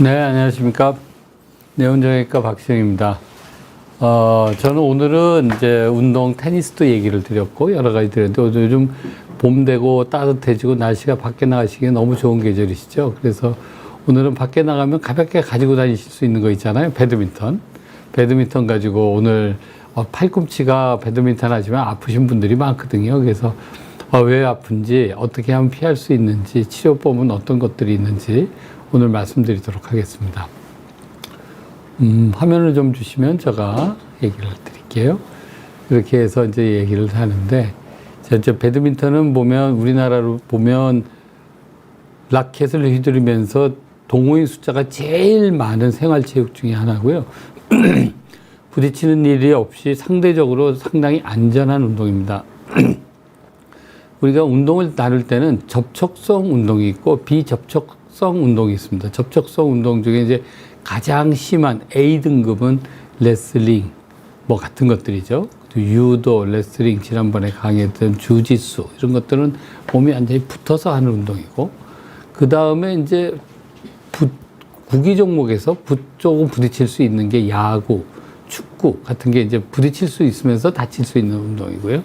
네, 안녕하십니까. 내원정형외과 박시영입니다. 저는 오늘은 이제 운동, 테니스도 얘기를 드렸고, 여러 가지 드렸는데, 요즘 봄 되고 따뜻해지고 날씨가 밖에 나가시기에 너무 좋은 계절이시죠. 그래서 오늘은 밖에 나가면 가볍게 가지고 다니실 수 있는 거 있잖아요. 배드민턴. 배드민턴 가지고 오늘 팔꿈치가 배드민턴 하시면 아프신 분들이 많거든요. 그래서 왜 아픈지, 어떻게 하면 피할 수 있는지, 치료법은 어떤 것들이 있는지 오늘 말씀드리도록 하겠습니다. 화면을 좀 주시면 제가 얘기를 드릴게요. 이렇게 해서 이제 얘기를 하는데, 이제 배드민턴은 보면, 우리나라로 보면 라켓을 휘두르면서 동호인 숫자가 제일 많은 생활체육 중에 하나고요. 부딪히는 일이 없이 상대적으로 상당히 안전한 운동입니다. 우리가 운동을 나눌 때는 접촉성 운동이 있고 비접촉성 운동이 있습니다. 접촉성 운동 중에 이제 가장 심한 A등급은 레슬링, 뭐 같은 것들이죠. 유도, 레슬링, 지난번에 강의했던 주짓수, 이런 것들은 몸이 완전히 붙어서 하는 운동이고, 그 다음에 이제 구기 종목에서 조금 부딪힐 수 있는 게 야구, 축구 같은 게 이제 부딪힐 수 있으면서 다칠 수 있는 운동이고요.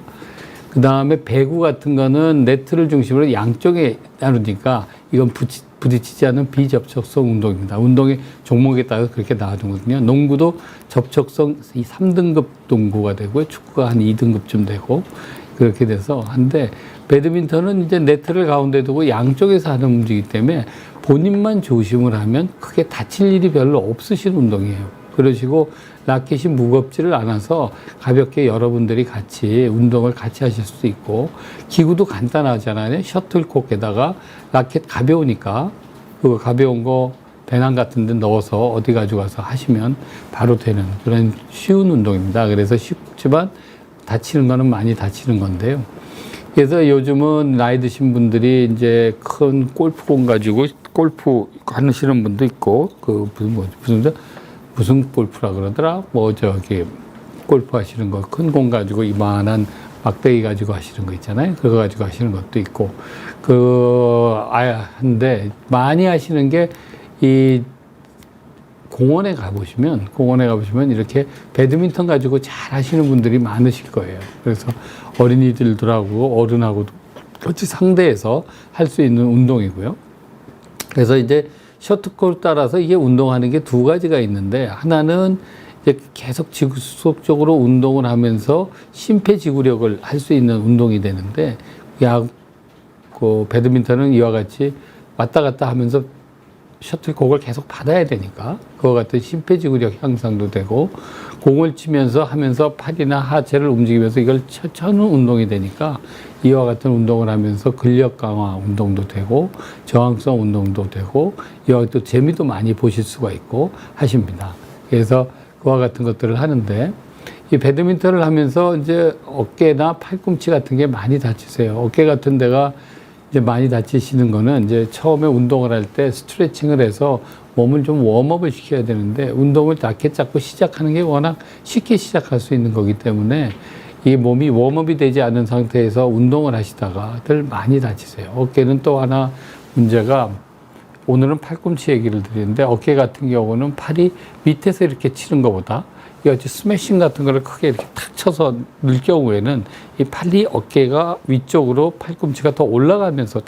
그 다음에 배구 같은 거는 네트를 중심으로 양쪽에 나누니까 이건 부딪히지 않는 비접촉성 운동입니다. 운동의 종목에 따라서 그렇게 나눠주거든요. 농구도 접촉성 3등급 농구가 되고요. 축구가 한 2등급쯤 되고 그렇게 돼서 한데, 배드민턴은 이제 네트를 가운데 두고 양쪽에서 하는 움직이기 때문에 본인만 조심을 하면 크게 다칠 일이 별로 없으신 운동이에요. 그러시고 라켓이 무겁지를 않아서 가볍게 여러분들이 같이 운동을 같이 하실 수도 있고, 기구도 간단하잖아요. 셔틀콕에다가 라켓 가벼우니까 그거 가벼운 거 배낭 같은 데 넣어서 어디 가지고 가서 하시면 바로 되는 그런 쉬운 운동입니다. 그래서 쉽지만 다치는 거는 많이 다치는 건데요. 그래서 요즘은 나이 드신 분들이 이제 큰 골프공 가지고 골프 하시는 분도 있고, 무슨 골프라 그러더라? 골프 하시는 거, 큰 공 가지고 이만한 막대기 가지고 하시는 거 있잖아요. 그거 가지고 하시는 것도 있고, 한데, 많이 하시는 게, 공원에 가보시면 이렇게 배드민턴 가지고 잘 하시는 분들이 많으실 거예요. 그래서 어린이들하고 어른하고도 같이 상대해서 할 수 있는 운동이고요. 그래서 이제 셔틀콕을 따라서 이게 운동하는 게 두 가지가 있는데, 하나는 이제 계속 지속적으로 운동을 하면서 심폐지구력을 할 수 있는 운동이 되는데, 배드민턴은 이와 같이 왔다 갔다 하면서 셔틀콕을 계속 받아야 되니까 그와 같은 심폐지구력 향상도 되고, 공을 치면서 하면서 팔이나 하체를 움직이면서 이걸 쳐는 운동이 되니까 이와 같은 운동을 하면서 근력 강화 운동도 되고 저항성 운동도 되고, 이와 같은 또 재미도 많이 보실 수가 있고 하십니다. 그래서 그와 같은 것들을 하는데, 이 배드민턴을 하면서 이제 어깨나 팔꿈치 같은 게 많이 다치세요. 어깨 같은 데가 이제 많이 다치시는 거는 이제 처음에 운동을 할 때 스트레칭을 해서 몸을 좀 웜업을 시켜야 되는데, 운동을 낮게 잡고 시작하는 게 워낙 쉽게 시작할 수 있는 거기 때문에 이 몸이 웜업이 되지 않은 상태에서 운동을 하시다가들 많이 다치세요. 어깨는 또 하나 문제가, 오늘은 팔꿈치 얘기를 드리는데, 어깨 같은 경우는 팔이 밑에서 이렇게 치는 것보다 이같이 스매싱 같은 거를 크게 이렇게 탁 쳐서 넣을 경우에는 이 팔이 어깨가 위쪽으로 팔꿈치가 더 올라가면서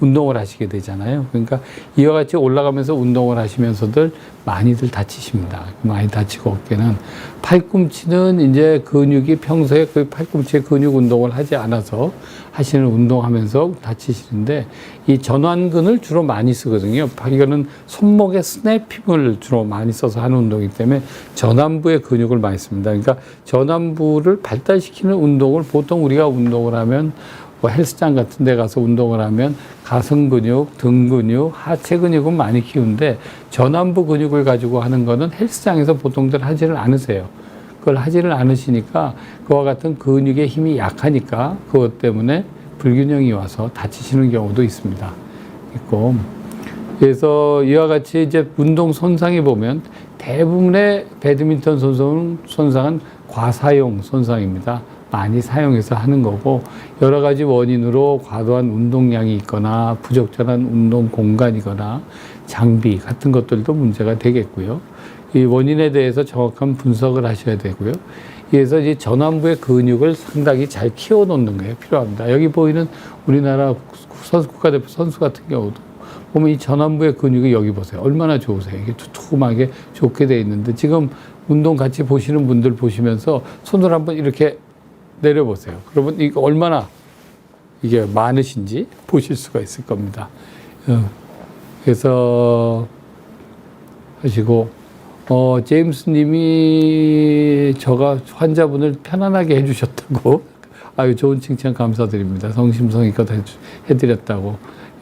운동을 하시게 되잖아요. 그러니까 이와 같이 올라가면서 운동을 하시면서들 많이들 다치십니다. 많이 다치고, 어깨는, 팔꿈치는 이제 근육이 평소에 그 팔꿈치에 근육 운동을 하지 않아서 하시는 운동하면서 다치시는데, 이 전완근을 주로 많이 쓰거든요. 이거는 손목에 스냅핑을 주로 많이 써서 하는 운동이기 때문에 전완부의 근육을 많이 씁니다. 그러니까 전완부를 발달시키는 운동을 보통 우리가 운동을 하면, 헬스장 같은 데 가서 운동을 하면 가슴 근육, 등 근육, 하체 근육은 많이 키우는데, 전완부 근육을 가지고 하는 거는 헬스장에서 보통들 하지를 않으세요. 그걸 하지를 않으시니까 그와 같은 근육의 힘이 약하니까 그것 때문에 불균형이 와서 다치시는 경우도 있습니다. 그래서 이와 같이 이제 운동 손상에 보면 대부분의 배드민턴 손상은 과사용 손상입니다. 많이 사용해서 하는 거고, 여러 가지 원인으로 과도한 운동량이 있거나 부적절한 운동 공간이거나 장비 같은 것들도 문제가 되겠고요. 이 원인에 대해서 정확한 분석을 하셔야 되고요. 그래서 이 전완부의 근육을 상당히 잘 키워놓는 게 필요합니다. 여기 보이는 우리나라 국가대표 선수 같은 경우도 보면 이 전완부의 근육이 여기 보세요. 얼마나 좋으세요. 이게 두툼하게 좋게 돼 있는데 지금 운동 같이 보시는 분들 보시면서 손을 한번 이렇게 내려보세요. 그러면 이거 얼마나 이게 많으신지 보실 수가 있을 겁니다. 그래서 하시고 제임스 님이 저가 환자분을 편안하게 해주셨다고 아유 좋은 칭찬 감사드립니다. 성심성의껏 해드렸다고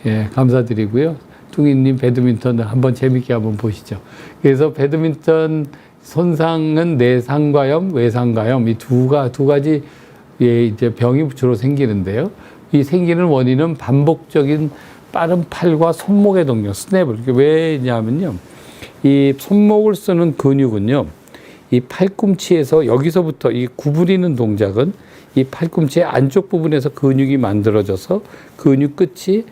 예 감사드리고요. 뚱이님 배드민턴 한번 재밌게 한번 보시죠. 그래서 배드민턴 손상은 내상과염, 외상과염 이 두 가지 예, 이제 병이 주로 생기는데요. 이 생기는 원인은 반복적인 빠른 팔과 손목의 동력, 스냅을. 왜냐면요. 이 손목을 쓰는 근육은요. 이 팔꿈치에서 여기서부터 이 구부리는 동작은 이 팔꿈치의 안쪽 부분에서 근육이 만들어져서 근육 끝이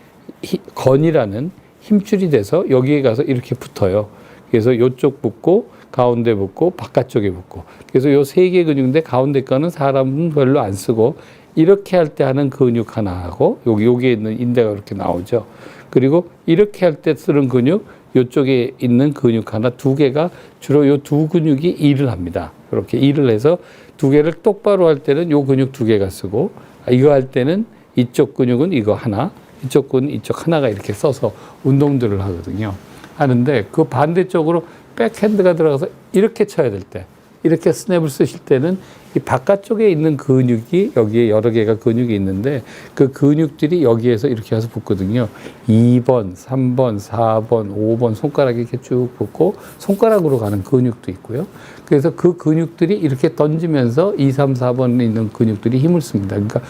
건이라는 힘줄이 돼서 여기에 가서 이렇게 붙어요. 그래서 이쪽 붙고 가운데 붙고 바깥쪽에 붙고 그래서 요 세 개 근육인데 가운데 거는 사람은 별로 안 쓰고 이렇게 할 때 하는 근육 하나하고 여기에 있는 인대가 이렇게 나오죠. 그리고 이렇게 할 때 쓰는 근육 이쪽에 있는 근육 하나 두 개가 주로 요 두 근육이 일을 합니다. 이렇게 일을 해서 두 개를 똑바로 할 때는 요 근육 두 개가 쓰고 이거 할 때는 이쪽 근육은 이거 하나 이쪽 근육은 이쪽 하나가 이렇게 써서 운동들을 하거든요. 하는데 그 반대쪽으로 백핸드가 들어가서 이렇게 쳐야 될 때, 이렇게 스냅을 쓰실 때는 이 바깥쪽에 있는 근육이 여기에 여러 개가 근육이 있는데 그 근육들이 여기에서 이렇게 와서 붙거든요. 2번, 3번, 4번, 5번 손가락이 이렇게 쭉 붙고 손가락으로 가는 근육도 있고요. 그래서 그 근육들이 이렇게 던지면서 2, 3, 4번에 있는 근육들이 힘을 씁니다. 그러니까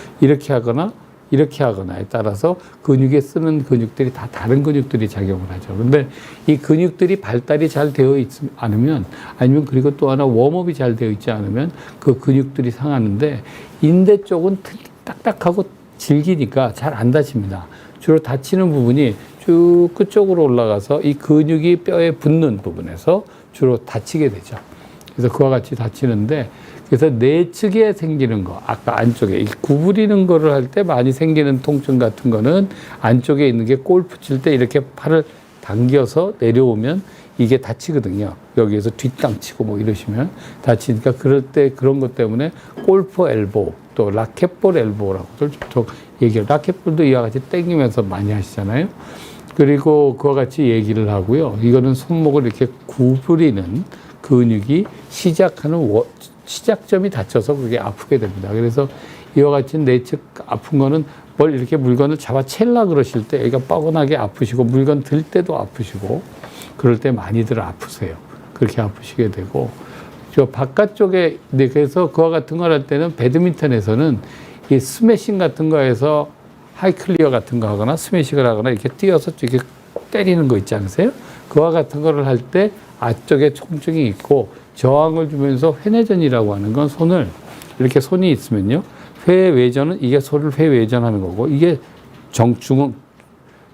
이렇게 하거나에 따라서 근육에 쓰는 근육들이 다 다른 근육들이 작용을 하죠. 그런데 이 근육들이 발달이 잘 되어 있지 않으면 아니면 그리고 또 하나 웜업이 잘 되어 있지 않으면 그 근육들이 상하는데 인대 쪽은 딱딱하고 질기니까 잘 안 다칩니다. 주로 다치는 부분이 쭉 끝쪽으로 올라가서 이 근육이 뼈에 붙는 부분에서 주로 다치게 되죠. 그래서 그와 같이 다치는데 그래서 내측에 생기는 거, 아까 안쪽에 구부리는 거를 할 때 많이 생기는 통증 같은 거는 안쪽에 있는 게 골프 칠 때 이렇게 팔을 당겨서 내려오면 이게 다치거든요. 여기에서 뒷땅 치고 뭐 이러시면 다치니까 그럴 때 그런 것 때문에 골프 엘보 또 라켓볼 엘보라고들 좀 얘기를 라켓볼도 이와 같이 당기면서 많이 하시잖아요. 그리고 그와 같이 얘기를 하고요. 이거는 손목을 이렇게 구부리는 근육이 시작점이 다쳐서 그게 아프게 됩니다. 그래서 이와 같이 내측 아픈 거는 뭘 이렇게 물건을 잡아채려 그러실 때 여기가 뻐근하게 아프시고 물건 들 때도 아프시고 그럴 때 많이들 아프세요. 그렇게 아프시게 되고 저 바깥쪽에 그래서 그와 같은 걸 할 때는 배드민턴에서는 이 스매싱 같은 거에서 하이클리어 같은 거 하거나 스매싱을 하거나 이렇게 뛰어서 이렇게 때리는 거 있지 않으세요? 그와 같은 거를 할 때 앞쪽에 통증이 있고 저항을 주면서 회내전이라고 하는 건 손을 이렇게 손이 있으면요. 회외전은 이게 손을 회외전하는 거고 이게 정중은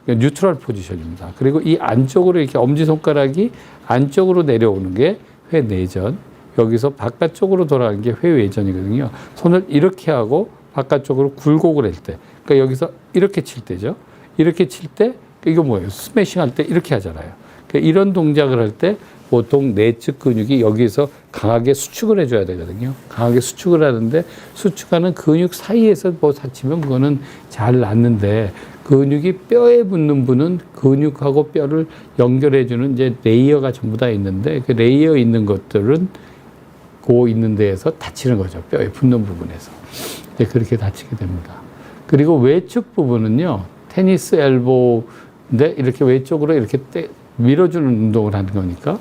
뉴트럴 포지션입니다. 그리고 이 안쪽으로 이렇게 엄지손가락이 안쪽으로 내려오는 게 회내전 여기서 바깥쪽으로 돌아가는 게 회외전이거든요. 손을 이렇게 하고 바깥쪽으로 굴곡을 할 때 그러니까 여기서 이렇게 칠 때죠. 이렇게 칠 때 이거 뭐예요? 스매싱 할 때 이렇게 하잖아요. 그러니까 이런 동작을 할 때 보통 내측 근육이 여기서 강하게 수축을 해줘야 되거든요. 강하게 수축을 하는데 수축하는 근육 사이에서 뭐 다치면 그거는 잘 낫는데 근육이 뼈에 붙는 분은 근육하고 뼈를 연결해주는 이제 레이어가 전부 다 있는데 그 레이어 있는 것들은 그 있는 데에서 다치는 거죠. 뼈에 붙는 부분에서. 네, 그렇게 다치게 됩니다. 그리고 외측 부분은요. 테니스 엘보인데 이렇게 외쪽으로 이렇게 밀어주는 운동을 하는 거니까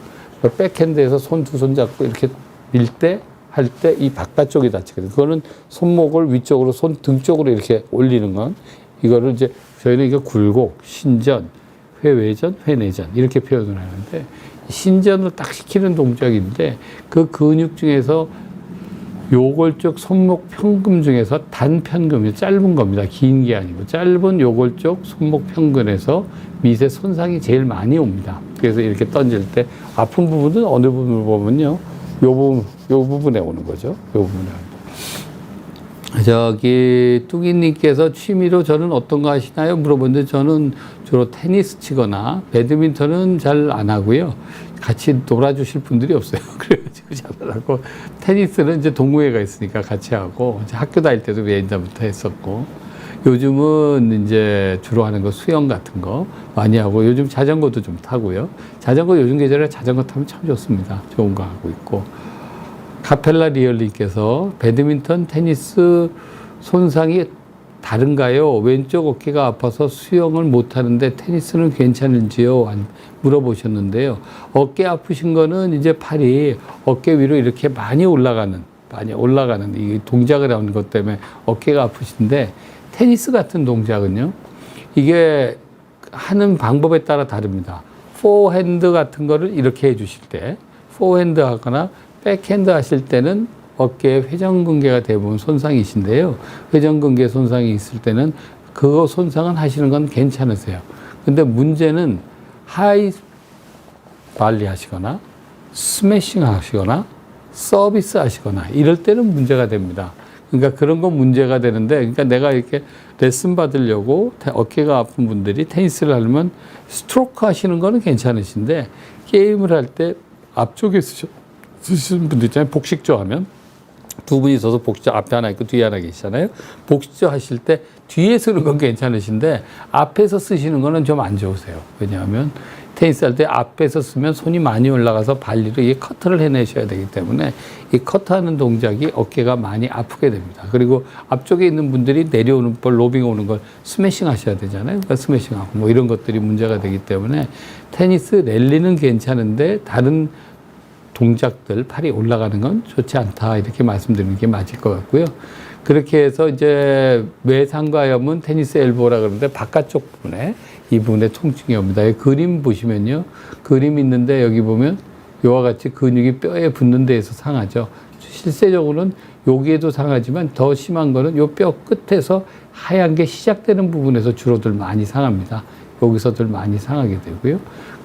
백핸드에서 손 두 손 잡고 이렇게 밀 때 할 때 이 바깥쪽이 다치거든요. 그거는 손목을 위쪽으로 손 등 쪽으로 이렇게 올리는 건 이거를 이제 저희는 이거 굴곡, 신전, 회외전, 회내전 이렇게 표현을 하는데 신전을 딱 시키는 동작인데 그 근육 중에서 요골적 손목 편근 중에서 단편근이 짧은 겁니다. 긴 게 아니고 짧은 요골적 손목 편근에서 미세 손상이 제일 많이 옵니다. 그래서 이렇게 던질 때 아픈 부분은 어느 부분을 보면요, 요 부분에 오는 거죠. 요 부분에. 저기 뚱이님께서 취미로 저는 어떤 거 하시나요? 물어보는데 저는 주로 테니스 치거나 배드민턴은 잘 안 하고요. 같이 놀아주실 분들이 없어요. 그래가지고 잘 안 하고, 테니스는 이제 동호회가 있으니까 같이 하고, 이제 학교 다닐 때도 예전부터 했었고, 요즘은 이제 주로 하는 거 수영 같은 거 많이 하고, 요즘 자전거도 좀 타고요. 자전거 요즘 계절에 자전거 타면 참 좋습니다. 좋은 거 하고 있고. 카펠라 리얼님께서 배드민턴, 테니스 손상이 다른가요? 왼쪽 어깨가 아파서 수영을 못 하는데 테니스는 괜찮은지요? 물어보셨는데요. 어깨 아프신 거는 이제 팔이 어깨 위로 이렇게 많이 올라가는 이 동작을 하는 것 때문에 어깨가 아프신데, 테니스 같은 동작은요, 이게 하는 방법에 따라 다릅니다. 포핸드 같은 거를 이렇게 해 주실 때, 포핸드 하거나 백핸드 하실 때는 어깨에 회전근개가 대부분 손상이신데요. 회전근개 손상이 있을 때는 그거 손상은 하시는 건 괜찮으세요. 근데 문제는 하이 발리 하시거나 스매싱 하시거나 서비스 하시거나 이럴 때는 문제가 됩니다. 그러니까 그런 건 문제가 되는데, 그러니까 내가 이렇게 레슨 받으려고 어깨가 아픈 분들이 테니스를 하려면 스트로크 하시는 거는 괜찮으신데, 게임을 할 때 앞쪽에 쓰시는 분들 있잖아요. 복식조 하면 두 분이 있어서 복식조 앞에 하나 있고 뒤에 하나 계시잖아요. 복식조 하실 때 뒤에 쓰는 건 괜찮으신데 앞에서 쓰시는 거는 좀 안 좋으세요. 왜냐하면 테니스 할 때 앞에서 쓰면 손이 많이 올라가서 발리로 이 커트를 해내셔야 되기 때문에 이 커트하는 동작이 어깨가 많이 아프게 됩니다. 그리고 앞쪽에 있는 분들이 내려오는 볼, 로빙 오는 걸 스매싱 하셔야 되잖아요. 그러니까 스매싱하고 뭐 이런 것들이 문제가 되기 때문에 테니스 랠리는 괜찮은데 다른 동작들, 팔이 올라가는 건 좋지 않다, 이렇게 말씀드리는 게 맞을 것 같고요. 그렇게 해서 이제 외상과염은 테니스 엘보라 그러는데 바깥쪽 부분에 이 부분에 통증이 옵니다. 이 그림 보시면요, 그림 있는데 여기 보면 이와 같이 근육이 뼈에 붙는 데에서 상하죠. 실제적으로는 여기에도 상하지만 더 심한 거는 이 뼈 끝에서 하얀 게 시작되는 부분에서 주로들 많이 상합니다. 여기서들 많이 상하게 되고요.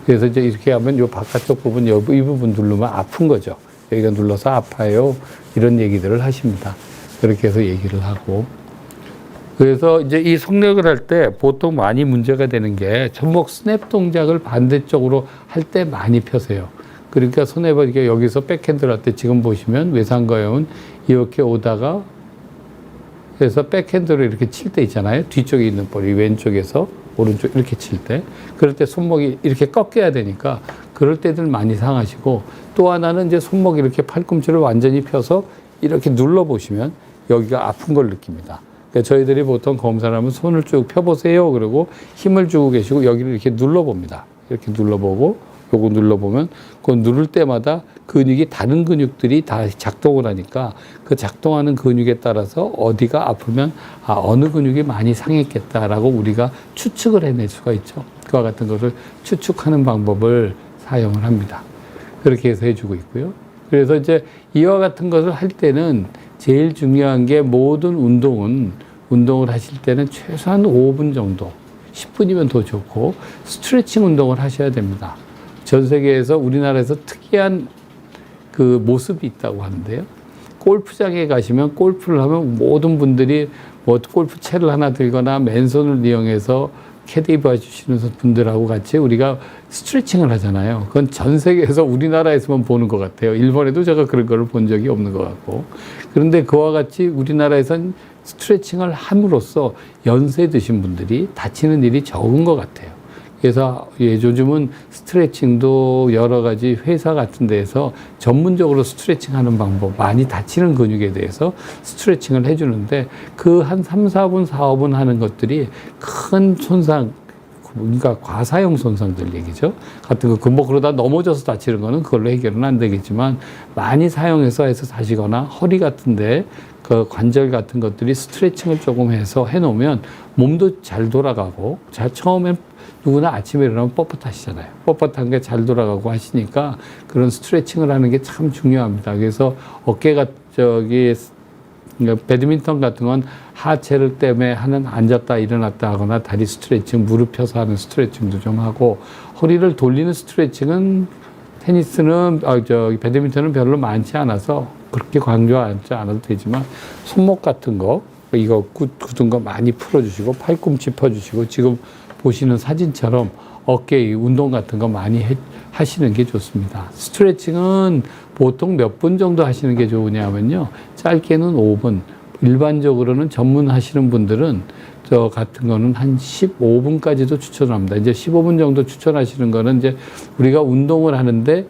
그래서 이제 이렇게 하면 요 바깥쪽 부분, 이 부분 누르면 아픈 거죠. 여기가 눌러서 아파요. 이런 얘기들을 하십니다. 그렇게 해서 얘기를 하고. 그래서 이제 이 속력을 할 때 보통 많이 문제가 되는 게 손목 스냅 동작을 반대쪽으로 할 때 많이 펴세요. 그러니까 손해볼 이렇게 여기서 백핸드를 할 때 지금 보시면 외상거염은 이렇게 오다가 그래서 백핸드로 이렇게 칠 때 있잖아요. 뒤쪽에 있는 볼이 왼쪽에서 오른쪽 이렇게 칠 때, 그럴 때 손목이 이렇게 꺾여야 되니까 그럴 때들 많이 상하시고, 또 하나는 이제 손목이 이렇게 팔꿈치를 완전히 펴서 이렇게 눌러보시면 여기가 아픈 걸 느낍니다. 그러니까 저희들이 보통 검사를 하면 손을 쭉 펴보세요. 그리고 힘을 주고 계시고 여기를 이렇게 눌러봅니다. 이렇게 눌러보고 요거 눌러보면 그 누를 때마다 근육이 다른 근육들이 다 작동을 하니까 그 작동하는 근육에 따라서 어디가 아프면 어느 근육이 많이 상했겠다라고 우리가 추측을 해낼 수가 있죠. 그와 같은 것을 추측하는 방법을 사용을 합니다. 그렇게 해서 해주고 있고요. 그래서 이제 이와 같은 것을 할 때는 제일 중요한 게 모든 운동을 하실 때는 최소한 5분 정도, 10분이면 더 좋고 스트레칭 운동을 하셔야 됩니다. 전 세계에서 우리나라에서 특이한 그 모습이 있다고 하는데요. 골프장에 가시면 골프를 하면 모든 분들이 뭐 골프채를 하나 들거나 맨손을 이용해서 캐디 봐주시는 분들하고 같이 우리가 스트레칭을 하잖아요. 그건 전 세계에서 우리나라에서만 보는 것 같아요. 일본에도 제가 그런 걸 본 적이 없는 것 같고. 그런데 그와 같이 우리나라에선 스트레칭을 함으로써 연세 드신 분들이 다치는 일이 적은 것 같아요. 그래서 요즘은 스트레칭도 여러 가지 회사 같은 데에서 전문적으로 스트레칭 하는 방법, 많이 다치는 근육에 대해서 스트레칭을 해주는데 그 한 3, 4분, 4, 5분 하는 것들이 큰 손상, 그러니까 과사용 손상들 얘기죠. 같은 거, 뭐 그러다 넘어져서 다치는 거는 그걸로 해결은 안 되겠지만 많이 사용해서 다치거나 허리 같은데 그 관절 같은 것들이 스트레칭을 조금 해서 해놓으면 몸도 잘 돌아가고, 처음엔 누구나 아침에 일어나면 뻣뻣하시잖아요. 뻣뻣한 게 잘 돌아가고 하시니까 그런 스트레칭을 하는 게 참 중요합니다. 그래서 어깨가 배드민턴 같은 건 하체를 때문에 하는 앉았다 일어났다 하거나 다리 스트레칭, 무릎 펴서 하는 스트레칭도 좀 하고, 허리를 돌리는 스트레칭은 테니스는, 배드민턴은 별로 많지 않아서 그렇게 강조하지 않아도 되지만, 손목 같은 거, 이거 굳은 거 많이 풀어주시고, 팔꿈치 펴주시고, 지금 보시는 사진처럼 어깨 운동 같은 거 많이 하시는 게 좋습니다. 스트레칭은 보통 몇 분 정도 하시는 게 좋으냐면요. 짧게는 5분, 일반적으로는 전문하시는 분들은 저 같은 거는 한 15분까지도 추천합니다. 이제 15분 정도 추천하시는 거는 이제 우리가 운동을 하는데,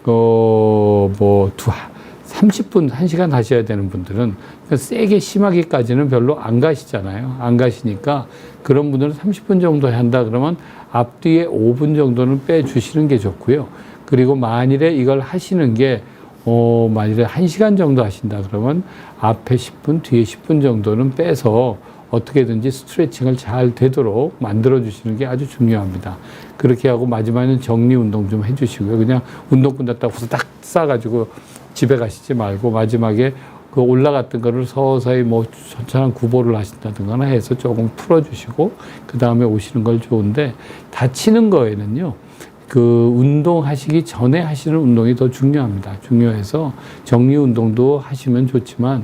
30분, 1시간 하셔야 되는 분들은 세게 심하게까지는 별로 안 가시잖아요. 안 가시니까 그런 분들은 30분 정도 한다 그러면 앞뒤에 5분 정도는 빼주시는 게 좋고요. 그리고 만일에 이걸 하시는 게 만일에 1시간 정도 하신다 그러면 앞에 10분, 뒤에 10분 정도는 빼서 어떻게든지 스트레칭을 잘 되도록 만들어 주시는 게 아주 중요합니다. 그렇게 하고 마지막에는 정리 운동 좀 해주시고요. 그냥 운동 끝났다고 후다닥 싸가지고 집에 가시지 말고 마지막에 그 올라갔던 거를 서서히 천천한 구보를 하신다든가 해서 조금 풀어주시고 그 다음에 오시는 걸 좋은데, 다치는 거에는요, 그 운동하시기 전에 하시는 운동이 더 중요합니다. 중요해서 정리 운동도 하시면 좋지만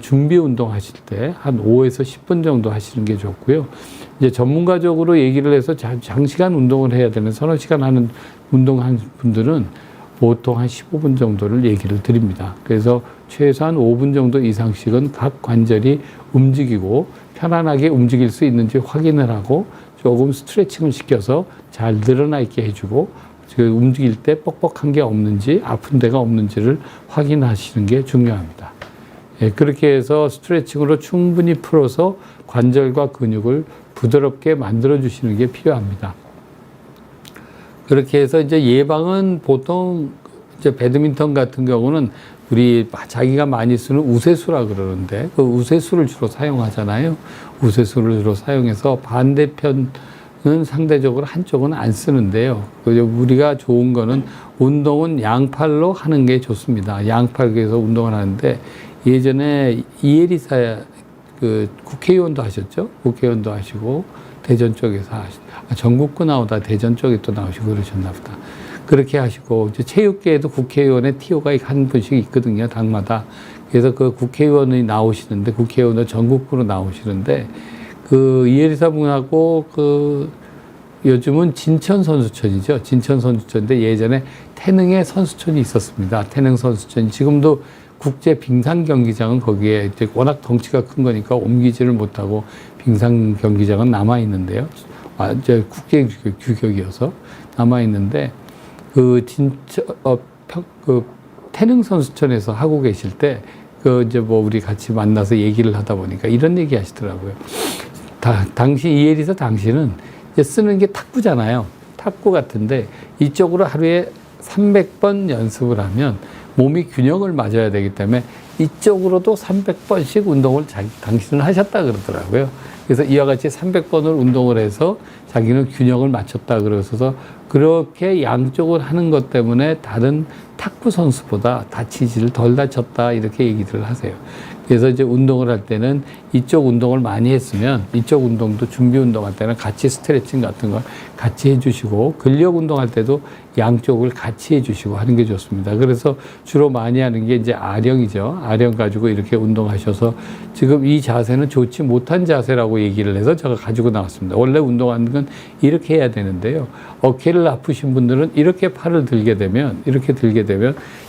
준비 운동 하실 때 한 5에서 10분 정도 하시는 게 좋고요. 이제 전문가적으로 얘기를 해서 장시간 운동을 해야 되는 서너 시간 하는 운동한 분들은 보통 한 15분 정도를 얘기를 드립니다. 그래서 최소한 5분 정도 이상씩은 각 관절이 움직이고 편안하게 움직일 수 있는지 확인을 하고 조금 스트레칭을 시켜서 잘 늘어나 있게 해주고, 움직일 때 뻑뻑한 게 없는지 아픈 데가 없는지를 확인하시는 게 중요합니다. 그렇게 해서 스트레칭으로 충분히 풀어서 관절과 근육을 부드럽게 만들어 주시는 게 필요합니다. 그렇게 해서 이제 예방은 보통 이제 배드민턴 같은 경우는 우리 자기가 많이 쓰는 우세수라 그러는데, 그 우세수를 주로 사용하잖아요. 우세수를 주로 사용해서 반대편은 상대적으로 한쪽은 안 쓰는데요. 우리가 좋은 거는 운동은 양팔로 하는 게 좋습니다. 양팔에서 운동을 하는데, 예전에 이혜리사 국회의원도 하셨죠. 국회의원도 하시고 대전 쪽에서 전국구 나오다 대전 쪽에 또 나오시고 그러셨나 보다. 그렇게 하시고, 이제 체육계에도 국회의원의 티오가 한 분씩 있거든요, 당마다. 그래서 그 국회의원이 나오시는데, 국회의원도 전국구로 나오시는데, 이혜리사 분하고 요즘은 진천 선수촌이죠. 진천 선수촌인데 예전에 태능의 선수촌이 있었습니다. 태능 선수촌. 지금도 국제 빙상 경기장은 거기에 이제 워낙 덩치가 큰 거니까 옮기지를 못하고 빙상 경기장은 남아 있는데요. 이제 국제 규격이어서 남아 있는데, 태능 선수촌에서 하고 계실 때 이제 우리 같이 만나서 얘기를 하다 보니까 이런 얘기 하시더라고요. 당시 이혜리사 당시는 이제 쓰는 게 탁구잖아요. 탁구 같은데 이쪽으로 하루에 300번 연습을 하면 몸이 균형을 맞아야 되기 때문에 이쪽으로도 300번씩 운동을 당신은 하셨다 그러더라고요. 그래서 이와 같이 300번을 운동을 해서 자기는 균형을 맞췄다 그러셔서, 그렇게 양쪽을 하는 것 때문에 다른 탁구 선수보다 다치지를 덜 다쳤다 이렇게 얘기들을 하세요. 그래서 이제 운동을 할 때는 이쪽 운동을 많이 했으면 이쪽 운동도 준비 운동할 때는 같이 스트레칭 같은 걸 같이 해주시고, 근력 운동할 때도 양쪽을 같이 해주시고 하는 게 좋습니다. 그래서 주로 많이 하는 게 이제 아령이죠. 아령 가지고 이렇게 운동하셔서 지금 이 자세는 좋지 못한 자세라고 얘기를 해서 제가 가지고 나왔습니다. 원래 운동하는 건 이렇게 해야 되는데요. 어깨를 아프신 분들은 이렇게 팔을 들게 되면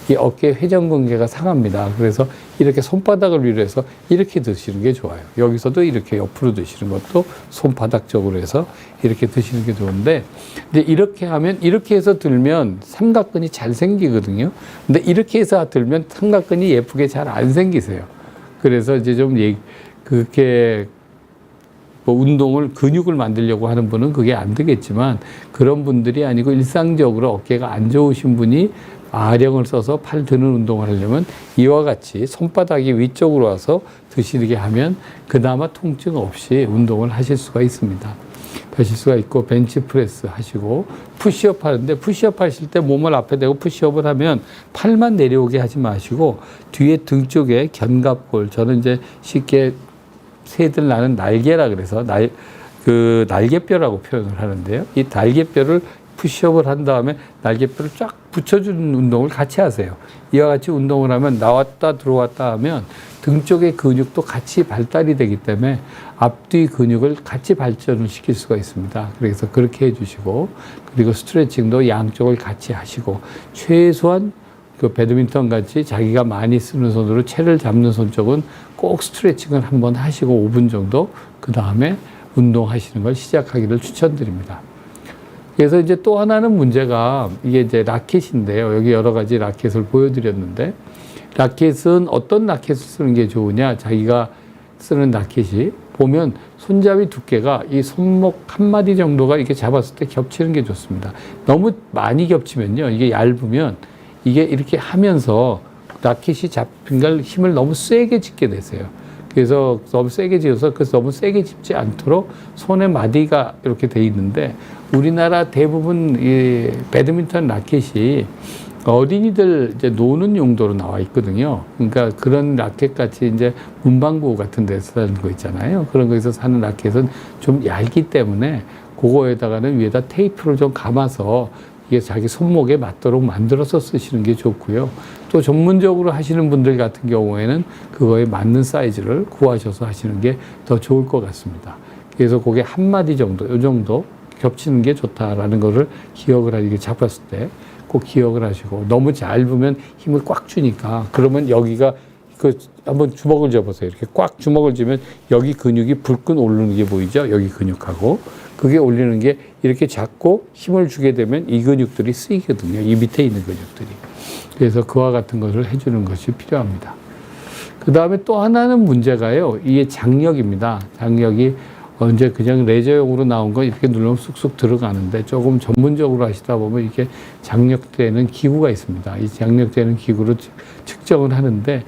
이 어깨 회전근개가 상합니다. 그래서 이렇게 손바닥을 위로 해서 이렇게 드시는 게 좋아요. 여기서도 이렇게 옆으로 드시는 것도 손바닥 쪽으로 해서 이렇게 드시는 게 좋은데, 근데 이렇게 하면, 이렇게 해서 들면 삼각근이 잘 생기거든요. 근데 이렇게 해서 들면 삼각근이 예쁘게 잘 안 생기세요. 그래서 이제 좀 그렇게 운동을, 근육을 만들려고 하는 분은 그게 안 되겠지만, 그런 분들이 아니고 일상적으로 어깨가 안 좋으신 분이 아령을 써서 팔 드는 운동을 하려면 이와 같이 손바닥이 위쪽으로 와서 드시게 하면 그나마 통증 없이 운동을 하실 수가 있습니다. 하실 수가 있고, 벤치프레스 하시고, 푸시업 하는데, 푸시업 하실 때 몸을 앞에 대고 푸시업을 하면 팔만 내려오게 하지 마시고, 뒤에 등 쪽에 견갑골, 저는 이제 쉽게 새들 나는 날개라 그래서 날개뼈라고 표현을 하는데요. 이 날개뼈를 푸시업을 한 다음에 날개뼈를 쫙 붙여주는 운동을 같이 하세요. 이와 같이 운동을 하면 나왔다 들어왔다 하면 등 쪽의 근육도 같이 발달이 되기 때문에 앞뒤 근육을 같이 발전을 시킬 수가 있습니다. 그래서 그렇게 해주시고, 그리고 스트레칭도 양쪽을 같이 하시고, 최소한 그 배드민턴 같이 자기가 많이 쓰는 손으로 채를 잡는 손 쪽은 꼭 스트레칭을 한번 하시고 5분 정도, 그 다음에 운동하시는 걸 시작하기를 추천드립니다. 그래서 이제 또 하나는 문제가 이게 이제 라켓인데요. 여기 여러 가지 라켓을 보여드렸는데, 라켓은 어떤 라켓을 쓰는 게 좋으냐? 자기가 쓰는 라켓이 보면 손잡이 두께가 이 손목 한 마디 정도가 이렇게 잡았을 때 겹치는 게 좋습니다. 너무 많이 겹치면요, 이게 얇으면 이게 이렇게 하면서 라켓이 잡힌 걸 힘을 너무 세게 짚게 되세요. 그래서 너무 세게 짚어서 그래서 너무 세게 짚지 않도록 손의 마디가 이렇게 돼 있는데, 우리나라 대부분 이 배드민턴 라켓이 어린이들 이제 노는 용도로 나와 있거든요. 그러니까 그런 라켓 같이 이제 문방구 같은 데서 사는 거 있잖아요. 그런 거에서 사는 라켓은 좀 얇기 때문에 그거에다가는 위에다 테이프를 좀 감아서 이게 자기 손목에 맞도록 만들어서 쓰시는 게 좋고요. 또 전문적으로 하시는 분들 같은 경우에는 그거에 맞는 사이즈를 구하셔서 하시는 게 더 좋을 것 같습니다. 그래서 그게 한 마디 정도, 이 정도 겹치는 게 좋다라는 거를 기억을 하게 잡았을 때 꼭 기억을 하시고, 너무 짧으면 힘을 꽉 주니까, 그러면 여기가 한번 주먹을 쥐어보세요. 이렇게 꽉 주먹을 쥐면 여기 근육이 불끈 오르는 게 보이죠? 여기 근육하고. 그게 올리는 게 이렇게 잡고 힘을 주게 되면 이 근육들이 쓰이거든요. 이 밑에 있는 근육들이. 그래서 그와 같은 것을 해주는 것이 필요합니다. 그 다음에 또 하나는 문제가요. 이게 장력입니다. 장력이 언제 그냥 레저용으로 나온 거 이렇게 누르면 쑥쑥 들어가는데, 조금 전문적으로 하시다 보면 이렇게 장력되는 기구가 있습니다. 이 장력되는 기구로 측정을 하는데,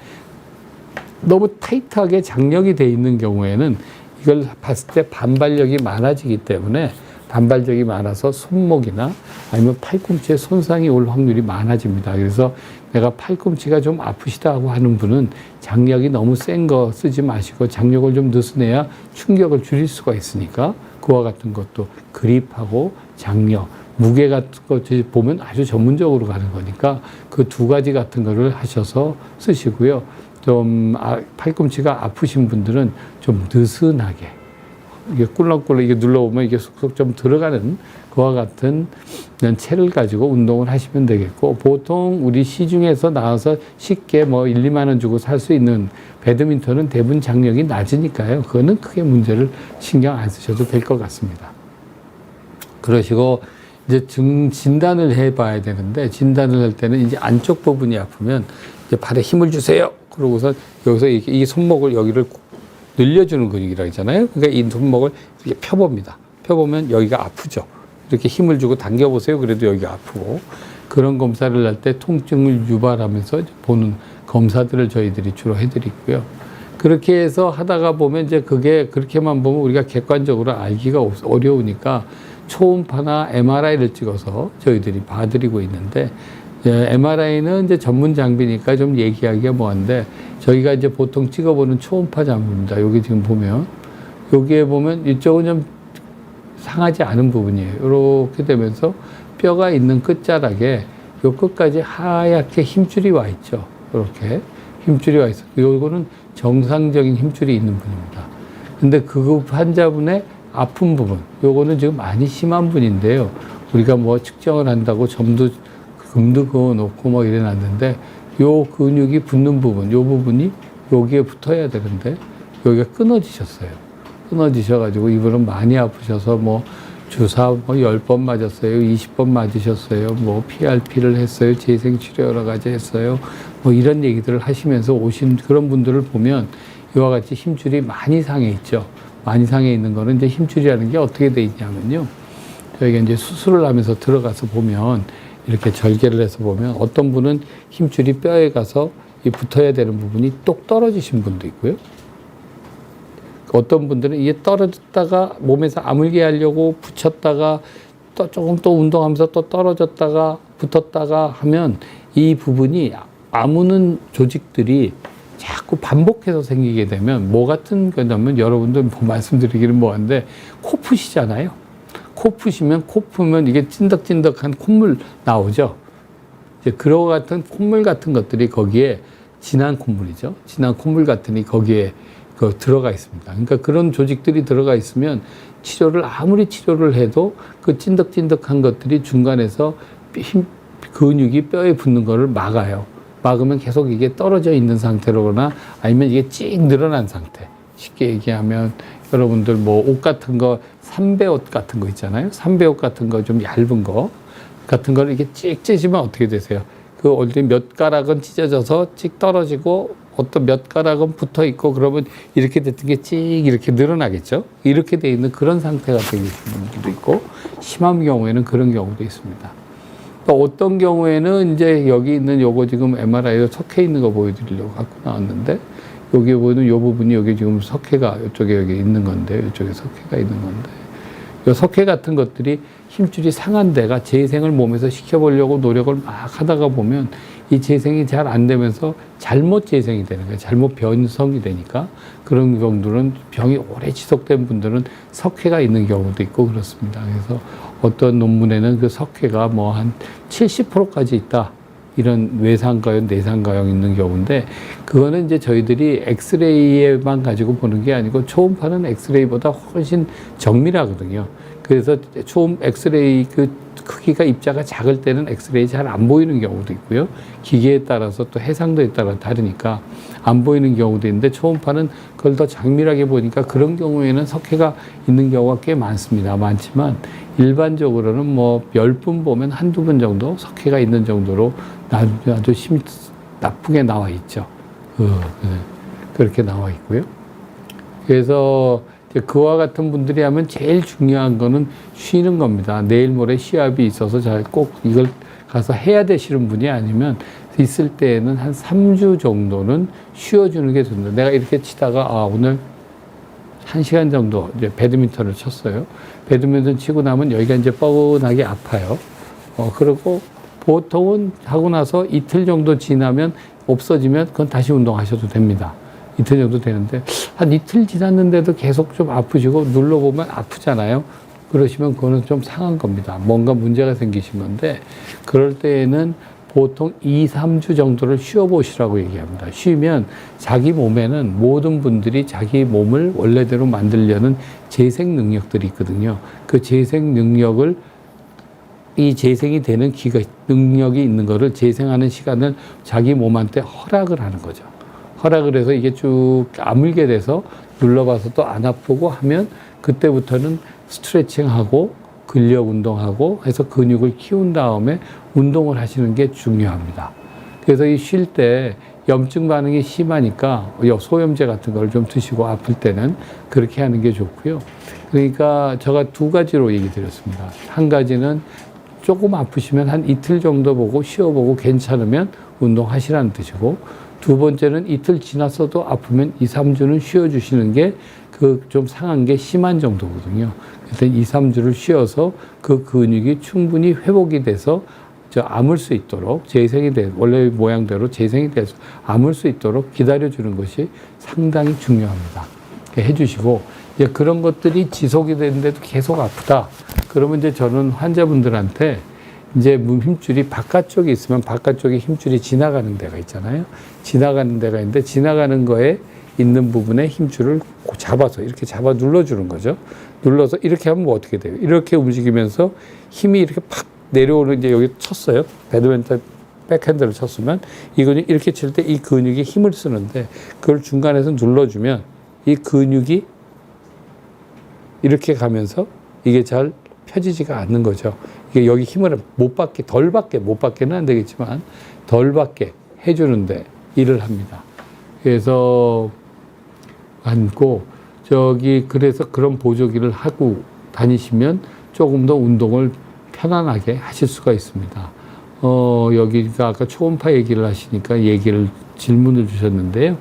너무 타이트하게 장력이 돼 있는 경우에는 이걸 봤을 때 반발력이 많아지기 때문에, 반발력이 많아서 손목이나 아니면 팔꿈치에 손상이 올 확률이 많아집니다. 그래서 내가 팔꿈치가 좀 아프시다 하고 하는 분은 장력이 너무 센 거 쓰지 마시고 장력을 좀 느슨해야 충격을 줄일 수가 있으니까, 그와 같은 것도 그립하고 장력, 무게 같은 거 보면 아주 전문적으로 가는 거니까 그 두 가지 같은 거를 하셔서 쓰시고요. 좀 팔꿈치가 아프신 분들은 좀 느슨하게, 이게 꿀렁꿀렁 이게 눌러보면 이게 쏙쏙 좀 들어가는 그와 같은 채를 가지고 운동을 하시면 되겠고, 보통 우리 시중에서 나와서 쉽게 뭐 1, 2만 원 주고 살 수 있는 배드민턴은 대부분 장력이 낮으니까요. 그거는 크게 문제를 신경 안 쓰셔도 될 것 같습니다. 그러시고 이제 진단을 해봐야 되는데, 진단을 할 때는 이제 안쪽 부분이 아프면 이제 발에 힘을 주세요. 그러고서 여기서 이 손목을 여기를 늘려주는 근육이라고 했잖아요. 그러니까 이 손목을 이렇게 펴봅니다. 펴보면 여기가 아프죠. 이렇게 힘을 주고 당겨보세요. 그래도 여기가 아프고, 그런 검사를 할 때 통증을 유발하면서 보는 검사들을 저희들이 주로 해드리고요. 그렇게 해서 하다가 보면 이제 그게 그렇게만 보면 우리가 객관적으로 알기가 어려우니까 초음파나 MRI를 찍어서 저희들이 봐드리고 있는데, MRI는 이제 전문 장비니까 좀 얘기하기가 뭐한데, 저희가 이제 보통 찍어보는 초음파 장비입니다. 여기 지금 보면, 여기에 보면 이쪽은 좀 상하지 않은 부분이에요. 이렇게 되면서 뼈가 있는 끝자락에 요 끝까지 하얗게 힘줄이 와 있죠. 이렇게 힘줄이 와 있어요. 요거는 정상적인 힘줄이 있는 분입니다. 근데 그 환자분의 아픈 부분, 요거는 지금 많이 심한 분인데요. 우리가 뭐 측정을 한다고 금도 그어 놓고 뭐 이래 놨는데, 요 근육이 붙는 부분, 요 부분이 여기에 붙어야 되는데 여기가 끊어지셨어요. 끊어지셔가지고 이분은 많이 아프셔서 뭐 주사 뭐 10번 맞았어요. 20번 맞으셨어요. 뭐 PRP를 했어요. 재생치료 여러 가지 했어요. 뭐 이런 얘기들을 하시면서 오신 그런 분들을 보면 이와 같이 힘줄이 많이 상해 있죠. 많이 상해 있는 거는 이제 힘줄이라는 게 어떻게 돼 있냐면요. 저희가 이제 수술을 하면서 들어가서 보면, 이렇게 절개를 해서 보면 어떤 분은 힘줄이 뼈에 가서 이 붙어야 되는 부분이 똑 떨어지신 분도 있고요. 어떤 분들은 이게 떨어졌다가 몸에서 아물게 하려고 붙였다가 또 조금 또 운동하면서 또 떨어졌다가 붙었다가 하면 이 부분이 아무는 조직들이 자꾸 반복해서 생기게 되면 뭐 같은 거냐면 여러분들 뭐 말씀드리기는 뭐한데 코 푸시잖아요. 코 푸시면 코 풀면 이게 찐득찐득한 콧물 나오죠. 이제 그런 같은 콧물 같은 것들이 거기에 진한 콧물이죠. 진한 콧물 같으니 거기에 들어가 있습니다. 그러니까 그런 조직들이 들어가 있으면 아무리 치료를 해도 그 찐득찐득한 것들이 중간에서 근육이 뼈에 붙는 거를 막아요. 막으면 계속 이게 떨어져 있는 상태로거나 아니면 이게 찍 늘어난 상태. 쉽게 얘기하면 여러분들 뭐 옷 같은 거, 삼배옷 같은 거 있잖아요. 삼배옷 같은 거 좀 얇은 거 같은 거를 이렇게 찍 찢으면 어떻게 되세요? 그 어디 몇 가락은 찢어져서 찍 떨어지고 어떤 몇 가락은 붙어 있고 그러면 이렇게 됐던 게 찍 이렇게 늘어나겠죠. 이렇게 돼 있는 그런 상태가 되는 분들도 있고 심한 경우에는 그런 경우도 있습니다. 또 어떤 경우에는 이제 여기 있는 요거 지금 MRI로 석회 있는 거 보여드리려고 갖고 나왔는데 여기 보이는 요 부분이 여기 지금 석회가 이쪽에 여기 있는 건데 이쪽에 석회가 있는 건데 요 석회 같은 것들이 힘줄이 상한 데가 재생을 몸에서 시켜보려고 노력을 막 하다가 보면 이 재생이 잘 안 되면서 잘못 재생이 되는 거예요. 잘못 변성이 되니까 그런 경우들은 병이 오래 지속된 분들은 석회가 있는 경우도 있고 그렇습니다. 그래서 어떤 논문에는 그 석회가 뭐 한 70%까지 있다. 이런 외상가형, 내상가형 있는 경우인데 그거는 이제 저희들이 엑스레이에만 가지고 보는 게 아니고 초음파는 엑스레이보다 훨씬 정밀하거든요. 그래서 초음 엑스레이 그 크기가 입자가 작을 때는 엑스레이 잘 안 보이는 경우도 있고요. 기계에 따라서 또 해상도에 따라 다르니까 안 보이는 경우도 있는데 초음파는 그걸 더 장밀하게 보니까 그런 경우에는 석회가 있는 경우가 꽤 많습니다. 많지만 일반적으로는 뭐 10분 보면 한두 분 정도 석회가 있는 정도로 아주 나쁘게 나와 있죠. 그렇게 나와 있고요. 그래서 그와 같은 분들이 하면 제일 중요한 거는 쉬는 겁니다. 내일 모레 시합이 있어서 잘 꼭 이걸 가서 해야 되시는 분이 아니면 있을 때에는 한 3주 정도는 쉬어주는 게 좋습니다. 내가 이렇게 치다가 오늘 1시간 정도 이제 배드민턴을 쳤어요. 배드민턴 치고 나면 여기가 이제 뻐근하게 아파요. 그리고 보통은 하고 나서 이틀 정도 지나면 없어지면 그건 다시 운동하셔도 됩니다. 이틀 정도 되는데 한 이틀 지났는데도 계속 좀 아프시고 눌러보면 아프잖아요. 그러시면 그거는 좀 상한 겁니다. 뭔가 문제가 생기신 건데 그럴 때에는 보통 2, 3주 정도를 쉬어보시라고 얘기합니다. 쉬면 자기 몸에는 모든 분들이 자기 몸을 원래대로 만들려는 재생 능력들이 있거든요. 그 재생 능력을 이 재생이 되는 능력이 있는 거를 재생하는 시간을 자기 몸한테 허락을 하는 거죠. 허락을 해서 이게 쭉 아물게 돼서 눌러봐서 또 안 아프고 하면 그때부터는 스트레칭하고 근력 운동하고 해서 근육을 키운 다음에 운동을 하시는 게 중요합니다. 그래서 이 쉴 때 염증 반응이 심하니까 소염제 같은 걸 좀 드시고 아플 때는 그렇게 하는 게 좋고요. 그러니까 제가 두 가지로 얘기 드렸습니다. 한 가지는 조금 아프시면 한 이틀 정도 보고 쉬어보고 괜찮으면 운동하시라는 뜻이고 두 번째는 이틀 지났어도 아프면 2, 3주는 쉬어주시는 게 그 좀 상한 게 심한 정도거든요. 그래서 2, 3주를 쉬어서 그 근육이 충분히 회복이 돼서 아물 수 있도록 재생이 돼 원래 모양대로 재생이 돼서 아물 수 있도록 기다려주는 것이 상당히 중요합니다. 해주시고 이제 그런 것들이 지속이 되는데도 계속 아프다. 그러면 이제 저는 환자분들한테 이제 힘줄이 바깥쪽에 있으면 바깥쪽에 힘줄이 지나가는 데가 있잖아요. 지나가는 데가 있는데 지나가는 거에 있는 부분에 힘줄을 잡아서 이렇게 잡아 눌러주는 거죠. 눌러서 이렇게 하면 뭐 어떻게 돼요? 이렇게 움직이면서 힘이 이렇게 팍 내려오는 이제 여기 쳤어요. 배드민턴 백핸드를 쳤으면 이거는 이렇게 칠 때 이 근육이 힘을 쓰는데 그걸 중간에서 눌러주면 이 근육이 이렇게 가면서 이게 잘 펴지지가 않는 거죠. 이게 여기 힘을 못 받게 못 받게는 안 되겠지만 덜 받게 해주는데 일을 합니다. 그래서 앉고 그래서 그런 보조기를 하고 다니시면 조금 더 운동을 편안하게 하실 수가 있습니다. 여기가 아까 초음파 얘기를 하시니까 질문을 주셨는데요.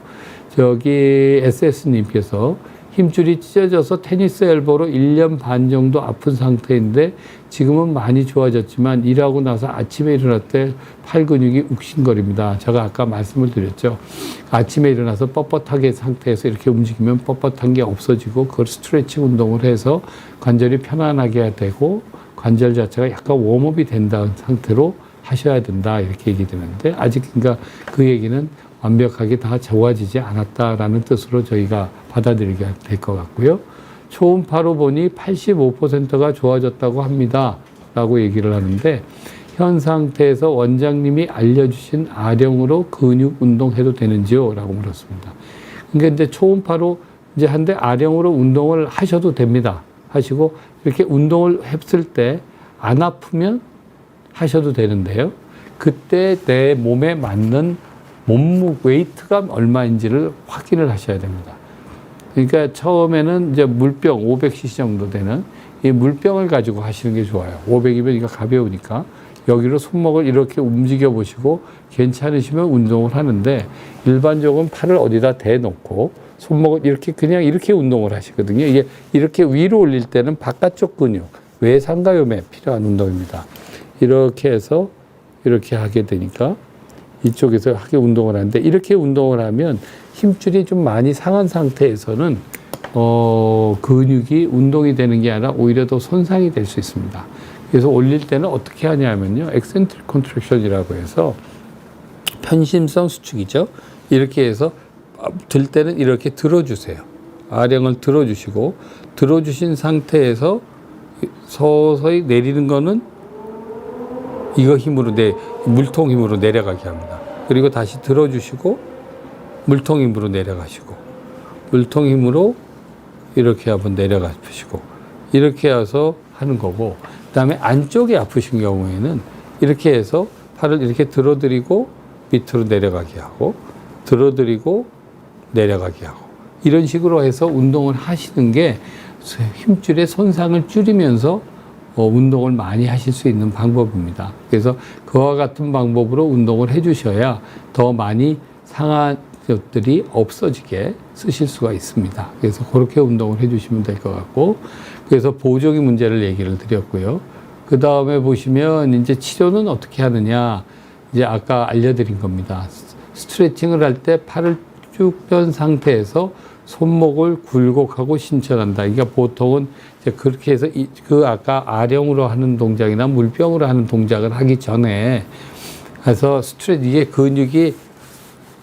SS님께서 힘줄이 찢어져서 테니스 엘보로 1년 반 정도 아픈 상태인데 지금은 많이 좋아졌지만 일하고 나서 아침에 일어날 때 팔 근육이 욱신거립니다. 제가 아까 말씀을 드렸죠. 아침에 일어나서 뻣뻣하게 상태에서 이렇게 움직이면 뻣뻣한 게 없어지고 그걸 스트레칭 운동을 해서 관절이 편안하게 되고 관절 자체가 약간 웜업이 된다는 상태로 하셔야 된다 이렇게 얘기 드리는데 아직 그러니까 그 얘기는 완벽하게 다 좋아지지 않았다라는 뜻으로 저희가 받아들이게 될 것 같고요. 초음파로 보니 85%가 좋아졌다고 합니다. 라고 얘기를 하는데 현 상태에서 원장님이 알려주신 아령으로 근육 운동해도 되는지요? 라고 물었습니다. 그러니까 이제 초음파로 이제 한데 아령으로 운동을 하셔도 됩니다. 하시고 이렇게 운동을 했을 때 안 아프면 하셔도 되는데요. 그때 내 몸에 맞는 몸무 웨이트가 얼마인지를 확인을 하셔야 됩니다. 그러니까 처음에는 이제 물병 500cc 정도 되는 이 물병을 가지고 하시는 게 좋아요. 500이면 이거 가벼우니까 여기로 손목을 이렇게 움직여 보시고 괜찮으시면 운동을 하는데 일반적으로 팔을 어디다 대놓고 손목을 이렇게 그냥 이렇게 운동을 하시거든요. 이게 이렇게 위로 올릴 때는 바깥쪽 근육, 외상가염에 필요한 운동입니다. 이렇게 해서 이렇게 하게 되니까 이쪽에서 하게 운동을 하는데 이렇게 운동을 하면 힘줄이 좀 많이 상한 상태에서는 근육이 운동이 되는 게 아니라 오히려 더 손상이 될 수 있습니다. 그래서 올릴 때는 어떻게 하냐면요. 엑센트릭 컨트랙션이라고 해서 편심성 수축이죠. 이렇게 해서 들 때는 이렇게 들어주세요. 아령을 들어주시고 들어주신 상태에서 서서히 내리는 거는 이거 힘으로 물통 힘으로 내려가게 합니다. 그리고 다시 들어주시고 물통 힘으로 내려가시고 물통 힘으로 이렇게 한번 내려가시고 이렇게 해서 하는 거고 그다음에 안쪽이 아프신 경우에는 이렇게 해서 팔을 이렇게 들어드리고 밑으로 내려가게 하고 들어드리고 내려가게 하고 이런 식으로 해서 운동을 하시는 게 힘줄의 손상을 줄이면서 운동을 많이 하실 수 있는 방법입니다. 그래서 그와 같은 방법으로 운동을 해주셔야 더 많이 상한 것들이 없어지게 쓰실 수가 있습니다. 그래서 그렇게 운동을 해주시면 될 것 같고, 그래서 보조기 문제를 얘기를 드렸고요. 그 다음에 보시면 이제 치료는 어떻게 하느냐, 이제 아까 알려드린 겁니다. 스트레칭을 할 때 팔을 쭉 편 상태에서 손목을 굴곡하고 신천한다. 그러니까 보통은 이제 그렇게 해서 그 아까 아령으로 하는 동작이나 물병으로 하는 동작을 하기 전에 해서 이게 근육이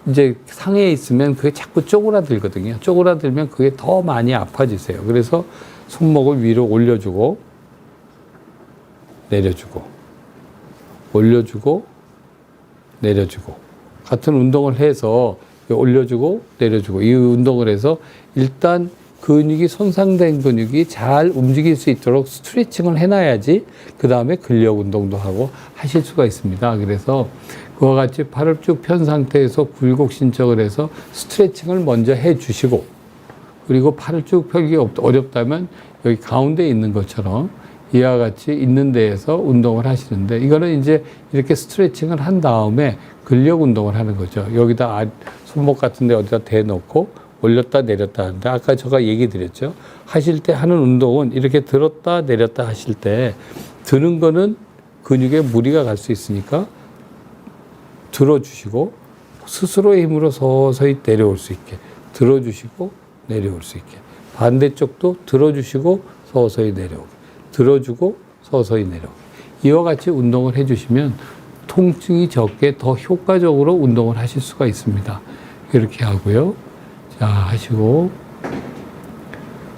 이제 상해에 있으면 그게 자꾸 쪼그라들거든요. 쪼그라들면 그게 더 많이 아파지세요. 그래서 손목을 위로 올려주고 내려주고 올려주고 내려주고 같은 운동을 해서 올려주고 내려주고 이 운동을 해서 일단 근육이 손상된 근육이 잘 움직일 수 있도록 스트레칭을 해놔야지 그 다음에 근력 운동도 하고 하실 수가 있습니다. 그래서 그와 같이 팔을 쭉 편 상태에서 굴곡 신청을 해서 스트레칭을 먼저 해 주시고 그리고 팔을 쭉 펴기 어렵다면 여기 가운데 있는 것처럼 이와 같이 있는 데에서 운동을 하시는데 이거는 이제 이렇게 스트레칭을 한 다음에 근력 운동을 하는 거죠. 여기다 손목 같은 데 어디다 대놓고 올렸다 내렸다 하는데 아까 제가 얘기 드렸죠. 하실 때 하는 운동은 이렇게 들었다 내렸다 하실 때 드는 거는 근육에 무리가 갈 수 있으니까 들어주시고 스스로의 힘으로 서서히 내려올 수 있게 들어주시고 내려올 수 있게 반대쪽도 들어주시고 서서히 내려오게 들어주고 서서히 내려오게 이와 같이 운동을 해주시면 통증이 적게 더 효과적으로 운동을 하실 수가 있습니다. 이렇게 하고요. 자, 하시고.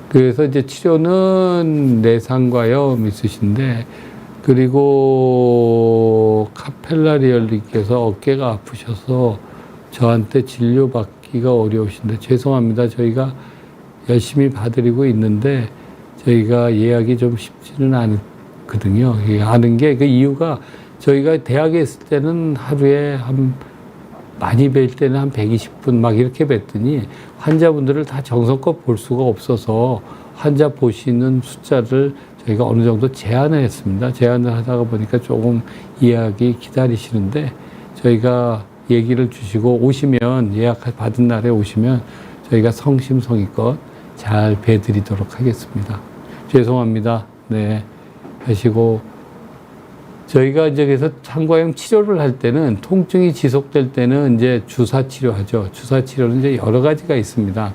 그래서 이제 치료는 내상과염 있으신데, 그리고 카펠라리얼님께서 어깨가 아프셔서 저한테 진료받기가 어려우신데, 죄송합니다. 저희가 열심히 봐드리고 있는데, 저희가 예약이 좀 쉽지는 않거든요. 아는 게 그 이유가 저희가 대학에 있을 때는 하루에 많이 뵐 때는 한 120분 막 이렇게 뵀더니 환자분들을 다 정성껏 볼 수가 없어서 환자 보시는 숫자를 저희가 어느 정도 제한을 했습니다. 제한을 하다가 보니까 조금 예약이 기다리시는데 저희가 얘기를 주시고 오시면 예약 받은 날에 오시면 저희가 성심성의껏 잘 배드리도록 하겠습니다. 죄송합니다. 네. 하시고, 저희가 이제 그래서 상과형 치료를 할 때는 통증이 지속될 때는 이제 주사 치료하죠. 주사 치료는 이제 여러 가지가 있습니다.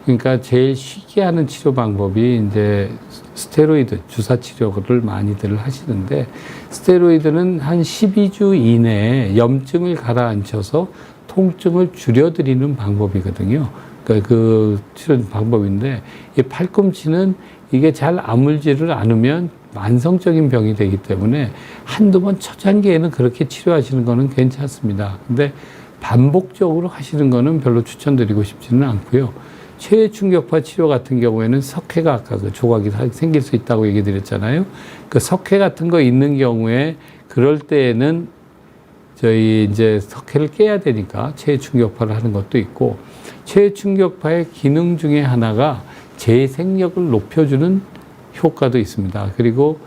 그러니까 제일 쉽게 하는 치료 방법이 이제 스테로이드 주사 치료를 많이들 하시는데, 스테로이드는 한 12주 이내에 염증을 가라앉혀서 통증을 줄여드리는 방법이거든요. 그러니까 그 치료 방법인데, 이 팔꿈치는 이게 잘 아물지를 않으면 만성적인 병이 되기 때문에 한두 번 초창기에는 그렇게 치료하시는 거는 괜찮습니다. 근데 반복적으로 하시는 거는 별로 추천드리고 싶지는 않고요. 최애 충격파 치료 같은 경우에는 석회가 아까 그 조각이 생길 수 있다고 얘기 드렸잖아요. 그 석회 같은 거 있는 경우에 그럴 때에는 저희 이제 석회를 깨야 되니까 최애 충격파를 하는 것도 있고, 최애 충격파의 기능 중에 하나가 재생력을 높여주는 효과도 있습니다. 그리고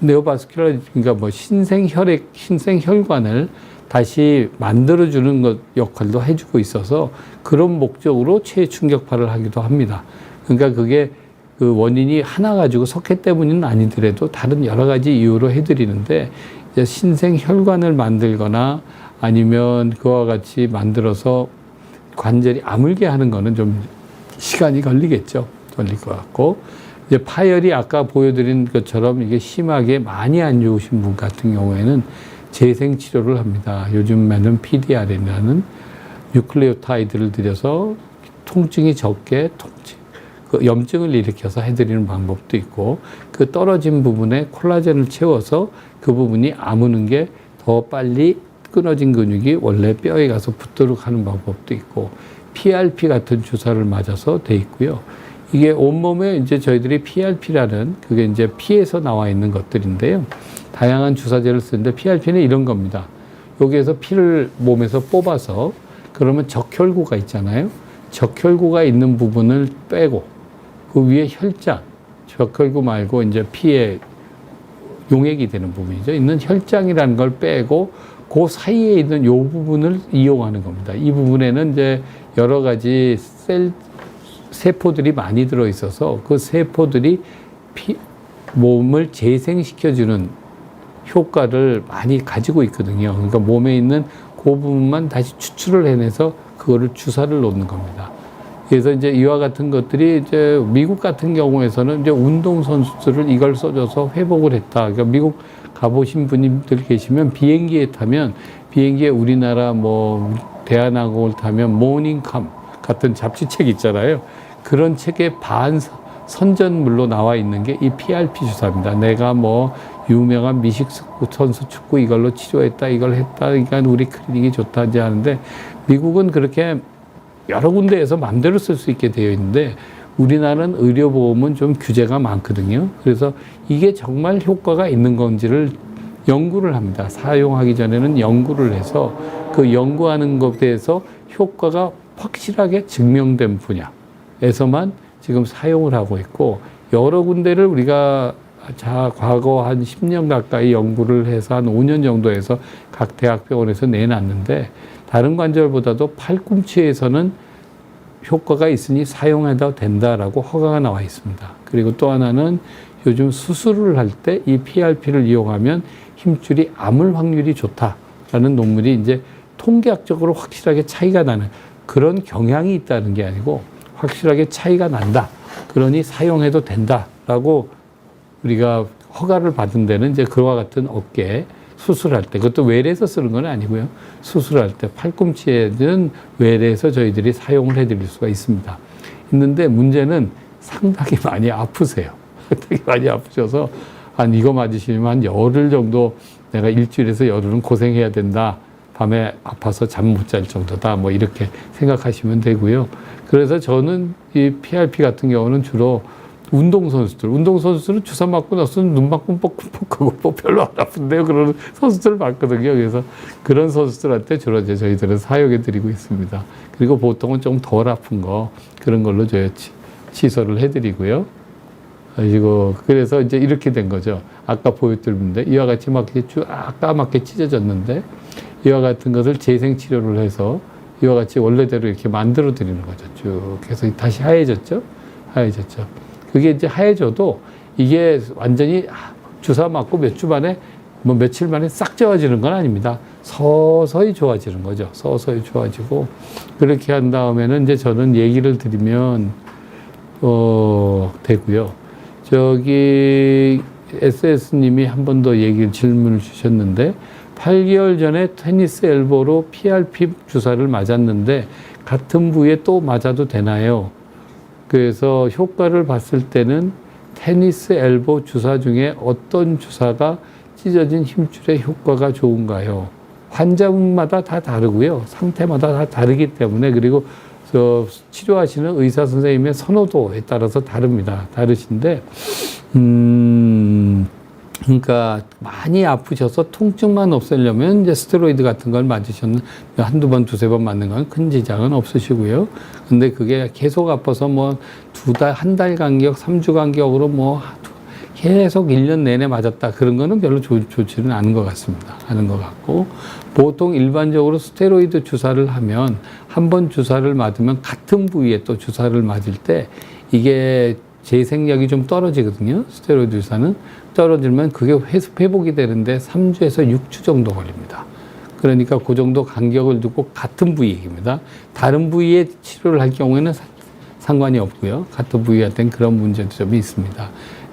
네오바스큘라, 그러니까 뭐 신생혈액, 신생혈관을 다시 만들어주는 것 역할도 해주고 있어서 그런 목적으로 최애 충격파를 하기도 합니다. 그러니까 그게 그 원인이 하나 가지고 석회 때문은 아니더라도 다른 여러 가지 이유로 해드리는데, 이제 신생혈관을 만들거나 아니면 그와 같이 만들어서 관절이 아물게 하는 거는 좀 시간이 걸리겠죠. 걸릴 것 같고, 이제 파열이 아까 보여드린 것처럼 이게 심하게 많이 안 좋으신 분 같은 경우에는 재생 치료를 합니다. 요즘에는 PDR이라는 뉴클레오타이드를 들여서 통증이 적게 그 염증을 일으켜서 해드리는 방법도 있고, 그 떨어진 부분에 콜라겐을 채워서 그 부분이 아무는 게 더 빨리 끊어진 근육이 원래 뼈에 가서 붙도록 하는 방법도 있고, PRP 같은 주사를 맞아서 돼 있고요. 이게 온몸에 이제 저희들이 PRP라는 그게 이제 피에서 나와 있는 것들인데요. 다양한 주사제를 쓰는데 PRP는 이런 겁니다. 여기에서 피를 몸에서 뽑아서, 그러면 적혈구가 있잖아요. 적혈구가 있는 부분을 빼고 그 위에 혈장, 적혈구 말고 이제 피에 용액이 되는 부분이죠. 있는 혈장이라는 걸 빼고 그 사이에 있는 요 부분을 이용하는 겁니다. 이 부분에는 이제 여러 가지 세포들이 많이 들어 있어서 그 세포들이 몸을 재생시켜주는 효과를 많이 가지고 있거든요. 그러니까 몸에 있는 그 부분만 다시 추출을 해내서 그거를 주사를 놓는 겁니다. 그래서 이제 이와 같은 것들이 이제 미국 같은 경우에서는 이제 운동선수들을 이걸 써줘서 회복을 했다. 그러니까 미국 가보신 분들 계시면 비행기에 타면, 비행기에 우리나라 뭐 대한항공을 타면 모닝캄 같은 잡지책 있잖아요. 그런 책의 선전물로 나와 있는 게 이 PRP 주사입니다. 내가 뭐 유명한 미식 선수 축구 이걸로 치료했다, 이걸 했다, 그러니까 우리 클리닉이 좋다 이제 하는데, 미국은 그렇게 여러 군데에서 마음대로 쓸 수 있게 되어 있는데 우리나라는 의료보험은 좀 규제가 많거든요. 그래서 이게 정말 효과가 있는 건지를 연구를 합니다. 사용하기 전에는 연구를 해서 그 연구하는 것에 대해서 효과가 확실하게 증명된 분야에서만 지금 사용을 하고 있고, 여러 군데를 우리가 과거 한 10년 가까이 연구를 해서 한 5년 정도 해서 각 대학병원에서 내놨는데, 다른 관절보다도 팔꿈치에서는 효과가 있으니 사용해도 된다라고 허가가 나와 있습니다. 그리고 또 하나는 요즘 수술을 할 때 이 PRP를 이용하면 힘줄이 아물 확률이 좋다라는 논문이 이제 통계학적으로 확실하게 차이가 나는 그런 경향이 있다는 게 아니고 확실하게 차이가 난다. 그러니 사용해도 된다라고 우리가 허가를 받은 데는 이제 그와 같은 어깨 수술할 때, 그것도 외래에서 쓰는 건 아니고요. 수술할 때 팔꿈치에는 외래에서 저희들이 사용을 해드릴 수가 있습니다. 있는데 문제는 상당히 많이 아프세요. 상당히 많이 아프셔서 한 이거 맞으시면 한 열흘 정도, 내가 일주일에서 열흘은 고생해야 된다. 밤에 아파서 잠 못 잘 정도다. 뭐 이렇게 생각하시면 되고요. 그래서 저는 이 PRP 같은 경우는 주로 운동선수들은 주사 맞고 나서는 눈 맞고 뻑뻑하고 별로 안 아픈데요. 그런 선수들을 봤거든요. 그래서 그런 선수들한테 주로 이제 저희들은 사용해 드리고 있습니다. 그리고 보통은 좀 덜 아픈 거, 그런 걸로 저희 치료를 해 드리고요. 그래서 이제 이렇게 된 거죠. 아까 보여드렸는데, 이와 같이 막 쭉 까맣게 찢어졌는데, 이와 같은 것을 재생 치료를 해서 이와 같이 원래대로 이렇게 만들어 드리는 거죠. 쭉 해서 다시 하얘졌죠. 하얘졌죠. 그게 이제 하얘져도 이게 완전히 주사 맞고 몇 주 만에 뭐 며칠 만에 싹 좋아지는 건 아닙니다. 서서히 좋아지는 거죠. 서서히 좋아지고 그렇게 한 다음에는 이제 저는 얘기를 드리면 되고요. 저기 SS님이 한 번 더 질문을 주셨는데 8개월 전에 테니스 엘보로 PRP 주사를 맞았는데 같은 부위에 또 맞아도 되나요? 그래서 효과를 봤을 때는 테니스 엘보 주사 중에 어떤 주사가 찢어진 힘줄의 효과가 좋은가요? 환자분마다 다 다르고요. 상태마다 다 다르기 때문에 그리고 치료하시는 의사 선생님의 선호도에 따라서 다릅니다. 다르신데 그러니까 많이 아프셔서 통증만 없애려면 이제 스테로이드 같은 걸 맞으셨는 한두 번, 두세 번 맞는 건 큰 지장은 없으시고요. 근데 그게 계속 아파서 뭐 한 달 간격, 3주 간격으로 뭐 계속 1년 내내 맞았다. 그런 거는 별로 좋지는 않은 것 같습니다. 않은 것 같고. 보통 일반적으로 스테로이드 주사를 하면 한 번 주사를 맞으면 같은 부위에 또 주사를 맞을 때 이게 재생력이 좀 떨어지거든요. 스테로이드 주사는. 떨어지면 그게 회복이 되는데 3주에서 6주 정도 걸립니다. 그러니까 그 정도 간격을 두고 같은 부위입니다. 다른 부위에 치료를 할 경우에는 상관이 없고요. 같은 부위한테는 그런 문제점이 있습니다.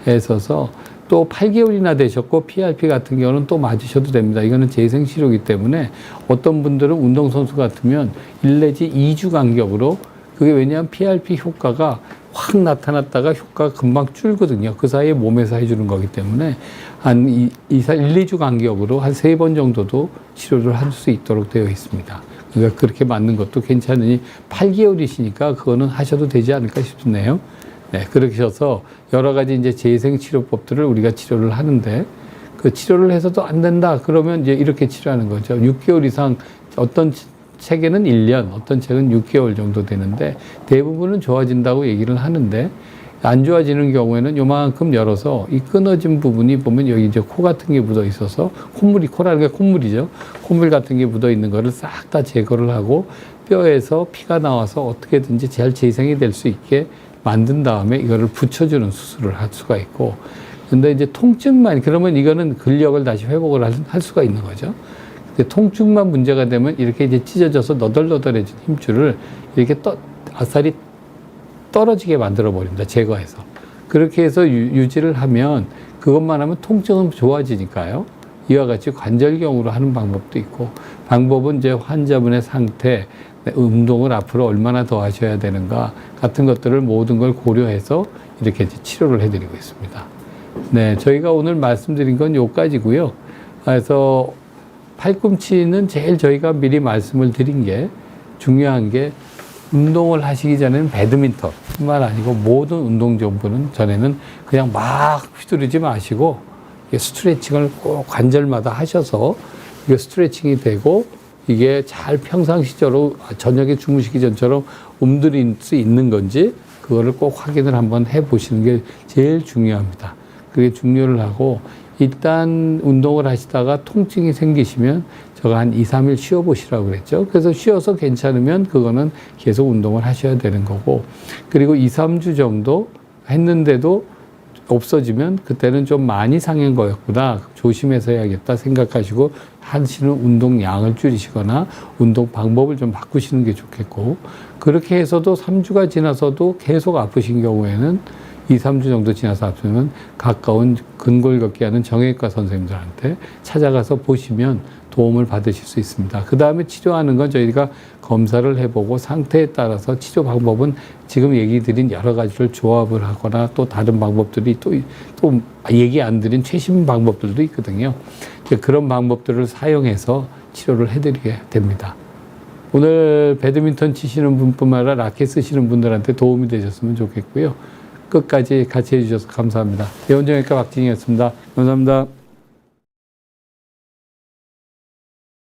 있어서 또 8개월이나 되셨고 PRP 같은 경우는 또 맞으셔도 됩니다. 이거는 재생치료이기 때문에 어떤 분들은 운동선수 같으면 1 내지 2주 간격으로 그게 왜냐하면 PRP 효과가 확 나타났다가 효과가 금방 줄거든요. 그 사이에 몸에서 해주는 거기 때문에 한 1, 2주 간격으로 한 3번 정도도 치료를 할 수 있도록 되어 있습니다. 그러니까 그렇게 맞는 것도 괜찮으니 8개월이시니까 그거는 하셔도 되지 않을까 싶네요. 네, 그렇게 해서 여러 가지 이제 재생치료법들을 우리가 치료를 하는데 그 치료를 해서도 안 된다. 그러면 이제 이렇게 치료하는 거죠. 6개월 이상 어떤 책에는 1년, 어떤 책은 6개월 정도 되는데 대부분은 좋아진다고 얘기를 하는데 안 좋아지는 경우에는 요만큼 열어서 이 끊어진 부분이 보면 여기 이제 코 같은 게 묻어 있어서 코라는 게 콧물이죠. 콧물 같은 게 묻어 있는 거를 싹 다 제거를 하고 뼈에서 피가 나와서 어떻게든지 잘 재생이 될 수 있게 만든 다음에 이거를 붙여주는 수술을 할 수가 있고 근데 이제 통증만 그러면 이거는 근력을 다시 회복을 할 수가 있는 거죠. 통증만 문제가 되면 이렇게 이제 찢어져서 너덜너덜해진 힘줄을 이렇게 아싸리 떨어지게 만들어 버립니다. 제거해서. 그렇게 해서 유지를 하면 그것만 하면 통증은 좋아지니까요. 이와 같이 관절경으로 하는 방법도 있고 방법은 이제 환자분의 상태, 운동을 앞으로 얼마나 더 하셔야 되는가 같은 것들을 모든 걸 고려해서 이렇게 이제 치료를 해드리고 있습니다. 네, 저희가 오늘 말씀드린 건 요까지고요. 그래서 팔꿈치는 제일 저희가 미리 말씀을 드린 게 중요한 게 운동을 하시기 전에는 배드민턴뿐만 아니고 모든 운동 전에는 그냥 막 휘두르지 마시고 스트레칭을 꼭 관절마다 하셔서 이게 스트레칭이 되고 이게 잘 평상시적으로 저녁에 주무시기 전처럼 움들일 수 있는 건지 그거를 꼭 확인을 한번 해보시는 게 제일 중요합니다. 그게 중요를 하고 일단 운동을 하시다가 통증이 생기시면 제가 한 2, 3일 쉬어보시라고 그랬죠. 그래서 쉬어서 괜찮으면 그거는 계속 운동을 하셔야 되는 거고 그리고 2, 3주 정도 했는데도 없어지면 그때는 좀 많이 상한 거였구나. 조심해서 해야겠다 생각하시고 하시는 운동량을 줄이시거나 운동 방법을 좀 바꾸시는 게 좋겠고 그렇게 해서도 3주가 지나서도 계속 아프신 경우에는 2, 3주 정도 지나서 아프면 가까운 근골 걷기 하는 정형외과 선생님들한테 찾아가서 보시면 도움을 받으실 수 있습니다. 그 다음에 치료하는 건 저희가 검사를 해보고 상태에 따라서 치료 방법은 지금 얘기 드린 여러 가지를 조합을 하거나 또 다른 방법들이 또 얘기 안 드린 최신 방법들도 있거든요. 그런 방법들을 사용해서 치료를 해드리게 됩니다. 오늘 배드민턴 치시는 분뿐만 아니라 라켓 쓰시는 분들한테 도움이 되셨으면 좋겠고요. 끝까지 같이 해주셔서 감사합니다. 예원정외과 박진희였습니다. 감사합니다.